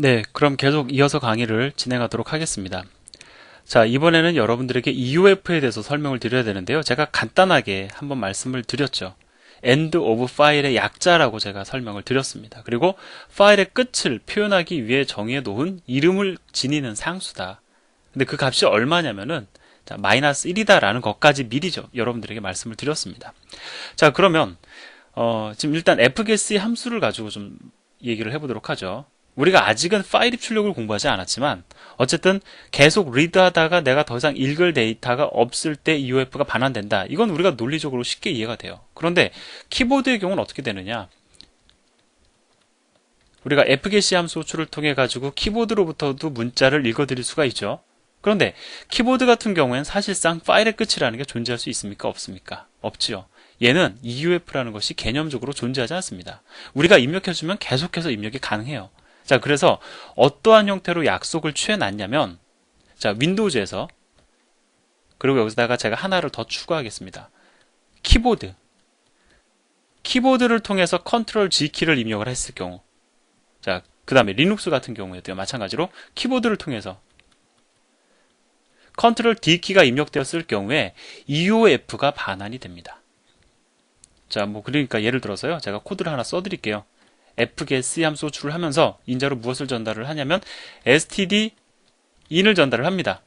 네, 그럼 계속 이어서 강의를 진행하도록 하겠습니다. 자, 이번에는 여러분들에게 EUF에 대해서 설명을 드려야 되는데요. 제가 간단하게 한번 말씀을 드렸죠. end of file의 약자라고 제가 설명을 드렸습니다. 그리고 파일의 끝을 표현하기 위해 정의해 놓은 이름을 지니는 상수다. 근데 그 값이 얼마냐면은 마이너스 1이다 라는 것까지 미리 여러분들에게 말씀을 드렸습니다. 자, 그러면 지금 일단 fgetC 함수를 가지고 좀 얘기를 해보도록 하죠. 우리가 아직은 파일 입출력을 공부하지 않았지만 어쨌든 계속 리드하다가 내가 더 이상 읽을 데이터가 없을 때 EUF가 반환된다. 이건 우리가 논리적으로 쉽게 이해가 돼요. 그런데 키보드의 경우는 어떻게 되느냐? 우리가 fgetC 함수 호출을 통해 가지고 키보드로부터도 문자를 읽어드릴 수가 있죠. 그런데 키보드 같은 경우에는 사실상 파일의 끝이라는 게 존재할 수 있습니까? 없습니까? 없지요. 얘는 EUF라는 것이 개념적으로 존재하지 않습니다. 우리가 입력해주면 계속해서 입력이 가능해요. 자, 그래서 어떠한 형태로 약속을 취해놨냐면, 자, 윈도우즈에서, 그리고 여기다가 제가 하나를 더 추가하겠습니다. 키보드를 통해서 컨트롤 G키를 입력을 했을 경우, 자, 그 다음에 리눅스 같은 경우에도요, 마찬가지로 키보드를 통해서 컨트롤 D키가 입력되었을 경우에 EUF가 반환이 됩니다. 자, 그러니까 예를 들어서요, 제가 코드를 하나 써드릴게요. fgetC 함수 호출을 하면서 인자로 무엇을 전달을 하냐면 stdin을 전달을 합니다.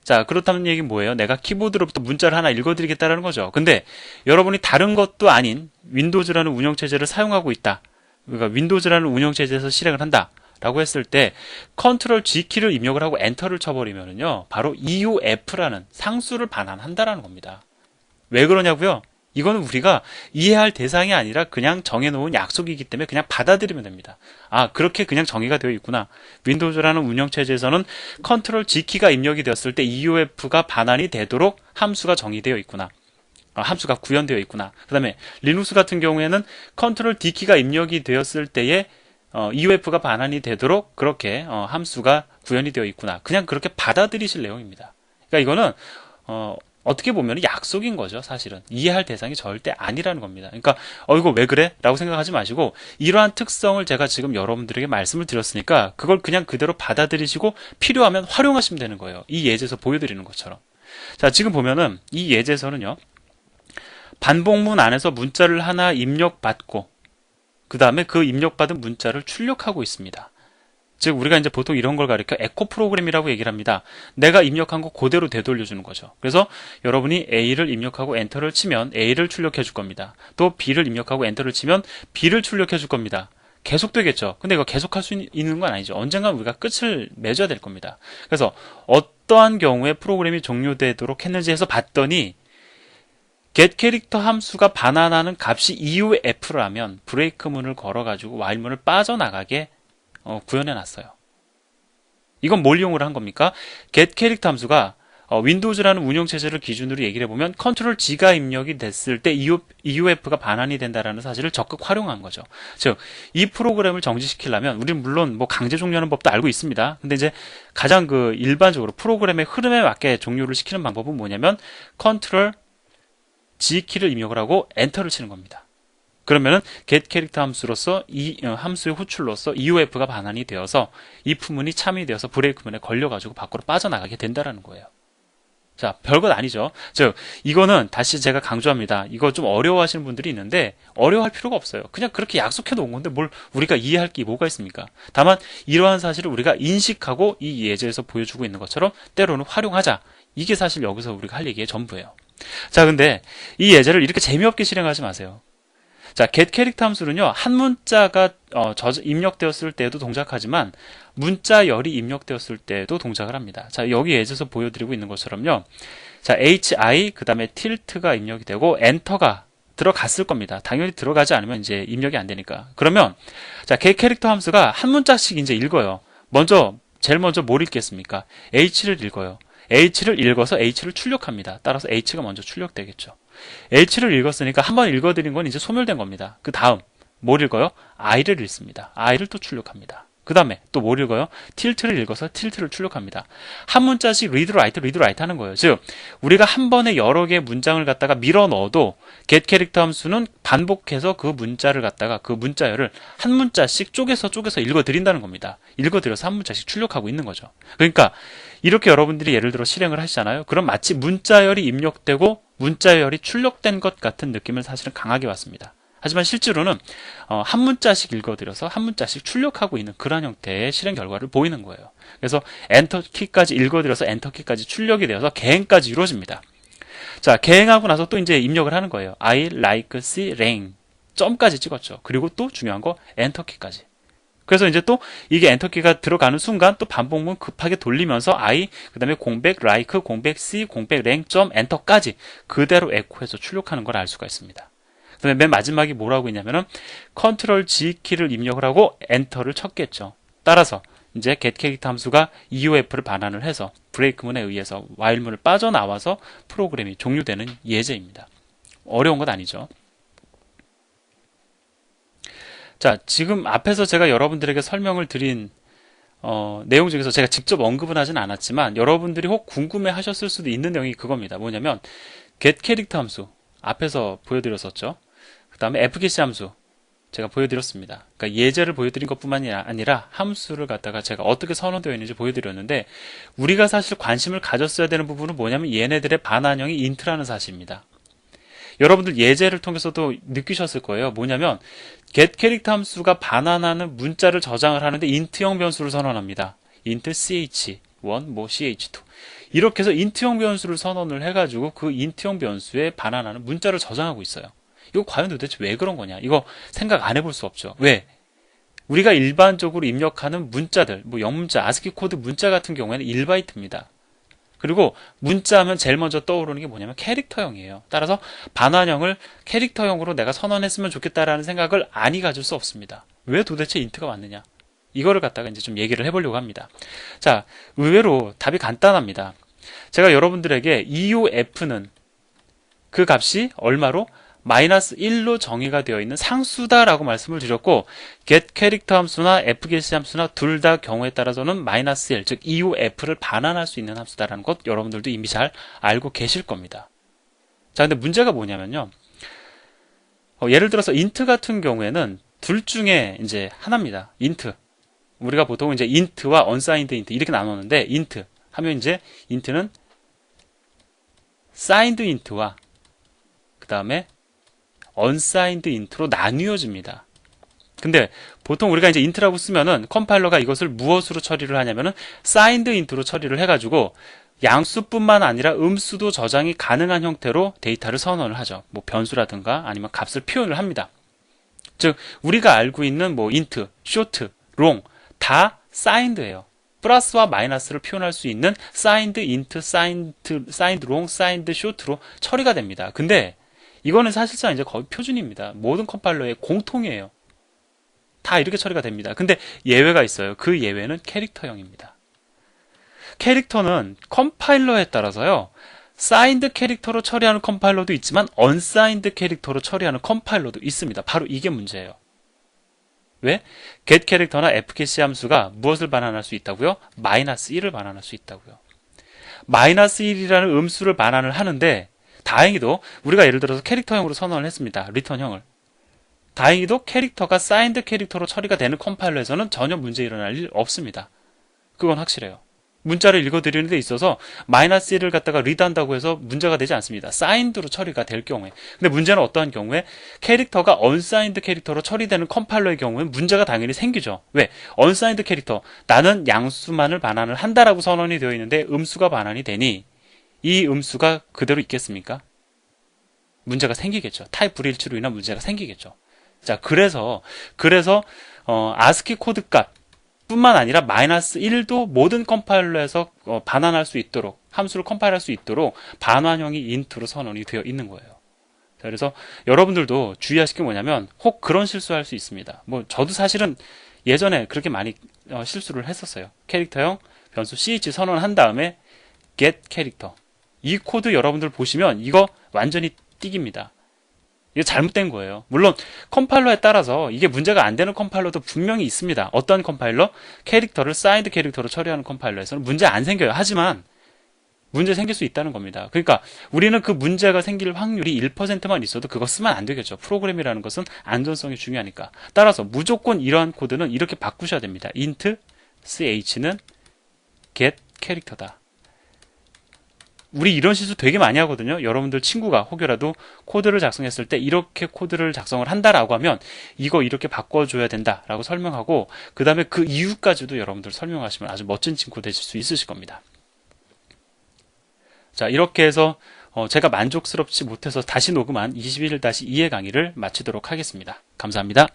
자, 그렇다는 얘기는 뭐예요? 내가 키보드로부터 문자를 하나 읽어드리겠다는 거죠. 근데 여러분이 다른 것도 아닌 윈도우즈라는 운영체제를 사용하고 있다. 그러니까 윈도우즈라는 운영체제에서 실행을 한다. 라고 했을 때 컨트롤 G키를 입력을 하고 엔터를 쳐버리면은요, 바로 EUF라는 상수를 반환한다라는 겁니다. 왜 그러냐고요? 이거는 우리가 이해할 대상이 아니라 그냥 정해놓은 약속이기 때문에 그냥 받아들이면 됩니다. 아, 그렇게 그냥 정의가 되어 있구나. 윈도우즈라는 운영체제에서는 컨트롤 G키가 입력이 되었을 때 EUF가 반환이 되도록 함수가 정의되어 있구나. 함수가 구현되어 있구나. 그 다음에 리눅스 같은 경우에는 컨트롤 D키가 입력이 되었을 때에 EUF가 반환이 되도록 그렇게 함수가 구현이 되어 있구나. 그냥 그렇게 받아들이실 내용입니다. 그러니까 이거는 어떻게 보면 약속인 거죠, 사실은. 이해할 대상이 절대 아니라는 겁니다. 그러니까, 이거 왜 그래? 라고 생각하지 마시고, 이러한 특성을 제가 지금 여러분들에게 말씀을 드렸으니까, 그걸 그냥 그대로 받아들이시고, 필요하면 활용하시면 되는 거예요. 이 예제에서 보여드리는 것처럼. 자, 지금 보면은, 이 예제에서는요, 반복문 안에서 문자를 하나 입력받고, 그 다음에 그 입력받은 문자를 출력하고 있습니다. 즉 우리가 이제 보통 이런 걸 가리켜 에코 프로그램이라고 얘기를 합니다. 내가 입력한 거 그대로 되돌려주는 거죠. 그래서 여러분이 A를 입력하고 엔터를 치면 A를 출력해 줄 겁니다. 또 B를 입력하고 엔터를 치면 B를 출력해 줄 겁니다. 계속 되겠죠. 근데 이거 계속할 수 있는 건 아니죠. 언젠가 우리가 끝을 맺어야 될 겁니다. 그래서 어떠한 경우에 프로그램이 종료되도록 했는지 해서 봤더니 getCharacter 함수가 반환하는 값이 EUF라면 브레이크문을 걸어가지고 while문을 빠져나가게 구현해놨어요. 이건 뭘 이용을 한 겁니까? getCharacter 함수가 윈도우즈라는 운영체제를 기준으로 얘기를 해보면 컨트롤 G가 입력이 됐을 때 EUF가 반환이 된다는 사실을 적극 활용한 거죠. 즉, 이 프로그램을 정지시키려면 우리는 물론 강제 종료하는 법도 알고 있습니다. 근데 이제 가장 일반적으로 프로그램의 흐름에 맞게 종료를 시키는 방법은 뭐냐면 컨트롤 G키를 입력을 하고 엔터를 치는 겁니다. 그러면은 getCharacter 함수로서 이 함수의 호출로서 EUF가 반환이 되어서 if문이 참이 되어서 브레이크문에 걸려가지고 밖으로 빠져나가게 된다라는 거예요. 자, 별것 아니죠. 즉, 이거는 다시 제가 강조합니다. 이거 좀 어려워하시는 분들이 있는데 어려워할 필요가 없어요. 그냥 그렇게 약속해 놓은 건데 뭘 우리가 이해할 게 뭐가 있습니까? 다만 이러한 사실을 우리가 인식하고 이 예제에서 보여주고 있는 것처럼 때로는 활용하자. 이게 사실 여기서 우리가 할 얘기의 전부예요. 자, 근데 이 예제를 이렇게 재미없게 실행하지 마세요. 자, getCharacter 함수는요, 한 문자가 입력되었을 때에도 동작하지만 문자열이 입력되었을 때에도 동작을 합니다. 자, 여기 예제에서 보여드리고 있는 것처럼요. 자, hi 그 다음에 tilt가 입력이 되고 엔터가 들어갔을 겁니다. 당연히 들어가지 않으면 이제 입력이 안 되니까. 그러면 자, getCharacter 함수가 한 문자씩 이제 읽어요. 제일 먼저 뭘 읽겠습니까? h를 읽어요. h를 읽어서 h를 출력합니다. 따라서 h가 먼저 출력되겠죠. h를 읽었으니까 한번 읽어드린 건 이제 소멸된 겁니다. 그 다음 뭘 읽어요? i를 읽습니다. i를 또 출력합니다. 그 다음에 또 뭘 읽어요? tilt를 읽어서 tilt를 출력합니다. 한 문자씩 read, write 하는 거예요. 즉 우리가 한 번에 여러 개의 문장을 갖다가 밀어 넣어도 getCharacter 함수는 반복해서 그 문자를 갖다가 그 문자열을 한 문자씩 쪼개서 읽어드린다는 겁니다. 읽어드려서 한 문자씩 출력하고 있는 거죠. 그러니까 이렇게 여러분들이 예를 들어 실행을 하시잖아요. 그럼 마치 문자열이 입력되고 문자열이 출력된 것 같은 느낌을 사실은 강하게 왔습니다. 하지만 실제로는 한 문자씩 읽어드려서 한 문자씩 출력하고 있는 그런 형태의 실행 결과를 보이는 거예요. 그래서 엔터키까지 읽어드려서 엔터키까지 출력이 되어서 개행까지 이루어집니다. 자, 개행하고 나서 또 이제 입력을 하는 거예요. I like C rain 점까지 찍었죠. 그리고 또 중요한 거 엔터키까지. 그래서 이제 또 이게 엔터키가 들어가는 순간 또 반복문 급하게 돌리면서 I 그 다음에 공백 like 공백 C 공백 rain 점 엔터까지 그대로 에코해서 출력하는 걸 알 수가 있습니다. 그다음에 맨 마지막이 뭐라고 있냐면은 컨트롤 G 키를 입력을 하고 엔터를 쳤겠죠. 따라서 이제 getCharacter 함수가 EOF를 반환을 해서 브레이크문에 의해서 while문을 빠져나와서 프로그램이 종료되는 예제입니다. 어려운 건 아니죠. 자, 지금 앞에서 제가 여러분들에게 설명을 드린 내용 중에서 제가 직접 언급은 하진 않았지만 여러분들이 혹 궁금해 하셨을 수도 있는 내용이 그겁니다. 뭐냐면 getCharacter 함수 앞에서 보여드렸었죠. 그 다음에 fget 함수 제가 보여드렸습니다. 그러니까 예제를 보여드린 것뿐만이 아니라 함수를 갖다가 제가 어떻게 선언되어 있는지 보여드렸는데 우리가 사실 관심을 가졌어야 되는 부분은 뭐냐면 얘네들의 반환형이 int라는 사실입니다. 여러분들 예제를 통해서도 느끼셨을 거예요. 뭐냐면 getCharacter 함수가 반환하는 문자를 저장을 하는데 int형 변수를 선언합니다. int ch1 뭐 ch2 이렇게 해서 int형 변수를 선언을 해가지고 그 int형 변수에 반환하는 문자를 저장하고 있어요. 이거 과연 도대체 왜 그런 거냐? 이거 생각 안 해볼 수 없죠. 왜? 우리가 일반적으로 입력하는 문자들, 뭐 영문자, 아스키 코드 문자 같은 경우에는 1바이트입니다. 그리고 문자 하면 제일 먼저 떠오르는 게 뭐냐면 캐릭터형이에요. 따라서 반환형을 캐릭터형으로 내가 선언했으면 좋겠다라는 생각을 아니 가질 수 없습니다. 왜 도대체 인트가 왔느냐? 이거를 갖다가 이제 좀 얘기를 해보려고 합니다. 자, 의외로 답이 간단합니다. 제가 여러분들에게 EOF는 그 값이 얼마로? -1로 정의가 되어 있는 상수다라고 말씀을 드렸고 getCharacter 함수나 fget 함수나 둘 다 경우에 따라서는 -1, 즉 EOF를 반환할 수 있는 함수다라는 것 여러분들도 이미 잘 알고 계실 겁니다. 자, 근데 문제가 뭐냐면요. 예를 들어서 int 같은 경우에는 둘 중에 이제 하나입니다. int. 우리가 보통 이제 int와 unsigned int 이렇게 나누는데 int 하면 이제 int는 signed int와 그 다음에 unsigned int로 나뉘어집니다. 근데 보통 우리가 이제 int라고 쓰면은 컴파일러가 이것을 무엇으로 처리를 하냐면은 signed int로 처리를 해가지고 양수뿐만 아니라 음수도 저장이 가능한 형태로 데이터를 선언을 하죠. 뭐 변수라든가 아니면 값을 표현을 합니다. 즉 우리가 알고 있는 뭐 int, short, long 다 signed예요. 플러스와 마이너스를 표현할 수 있는 signed int, signed long, signed short로 처리가 됩니다. 근데 이거는 사실상 이제 거의 표준입니다. 모든 컴파일러의 공통이에요. 다 이렇게 처리가 됩니다. 근데 예외가 있어요. 그 예외는 캐릭터형입니다. 캐릭터는 컴파일러에 따라서요. 사인드 캐릭터로 처리하는 컴파일러도 있지만 언사인드 캐릭터로 처리하는 컴파일러도 있습니다. 바로 이게 문제예요. 왜? getCharacter나 fget 함수가 무엇을 반환할 수 있다고요? -1을 반환할 수 있다고요. -1이라는 음수를 반환을 하는데 다행히도 우리가 예를 들어서 캐릭터형으로 선언을 했습니다. 리턴형을. 다행히도 캐릭터가 사인드 캐릭터로 처리가 되는 컴파일러에서는 전혀 문제 일어날 일 없습니다. 그건 확실해요. 문자를 읽어드리는 데 있어서 -1을 갖다가 리드한다고 해서 문제가 되지 않습니다. 사인드로 처리가 될 경우에. 근데 문제는 어떠한 경우에 캐릭터가 언사인드 캐릭터로 처리되는 컴파일러의 경우에 문제가 당연히 생기죠. 왜? 언사인드 캐릭터 나는 양수만을 반환을 한다라고 선언이 되어 있는데 음수가 반환이 되니 이 음수가 그대로 있겠습니까? 문제가 생기겠죠. 타입 불일치로 인한 문제가 생기겠죠. 자, 그래서 아스키 코드 값 뿐만 아니라 -1도 모든 컴파일러에서 반환할 수 있도록 함수를 컴파일할 수 있도록 반환형이 int로 선언이 되어 있는 거예요. 자, 그래서 여러분들도 주의하실 게 뭐냐면 혹 그런 실수할 수 있습니다. 뭐 저도 사실은 예전에 그렇게 많이 실수를 했었어요. 캐릭터형 변수 ch 선언한 다음에 get 캐릭터 이 코드 여러분들 보시면 이거 완전히 띡입니다. 이게 잘못된 거예요. 물론 컴파일러에 따라서 이게 문제가 안 되는 컴파일러도 분명히 있습니다. 어떤 컴파일러? 캐릭터를 사이드 캐릭터로 처리하는 컴파일러에서는 문제 안 생겨요. 하지만 문제 생길 수 있다는 겁니다. 그러니까 우리는 그 문제가 생길 확률이 1%만 있어도 그거 쓰면 안 되겠죠. 프로그램이라는 것은 안전성이 중요하니까. 따라서 무조건 이러한 코드는 이렇게 바꾸셔야 됩니다. int ch는 get 캐릭터다. 우리 이런 실수 되게 많이 하거든요. 여러분들 친구가 혹여라도 코드를 작성했을 때 이렇게 코드를 작성을 한다라고 하면 이거 이렇게 바꿔줘야 된다라고 설명하고 그 다음에 그 이유까지도 여러분들 설명하시면 아주 멋진 친구 되실 수 있으실 겁니다. 자, 이렇게 해서 제가 만족스럽지 못해서 다시 녹음한 21-2의 강의를 마치도록 하겠습니다. 감사합니다.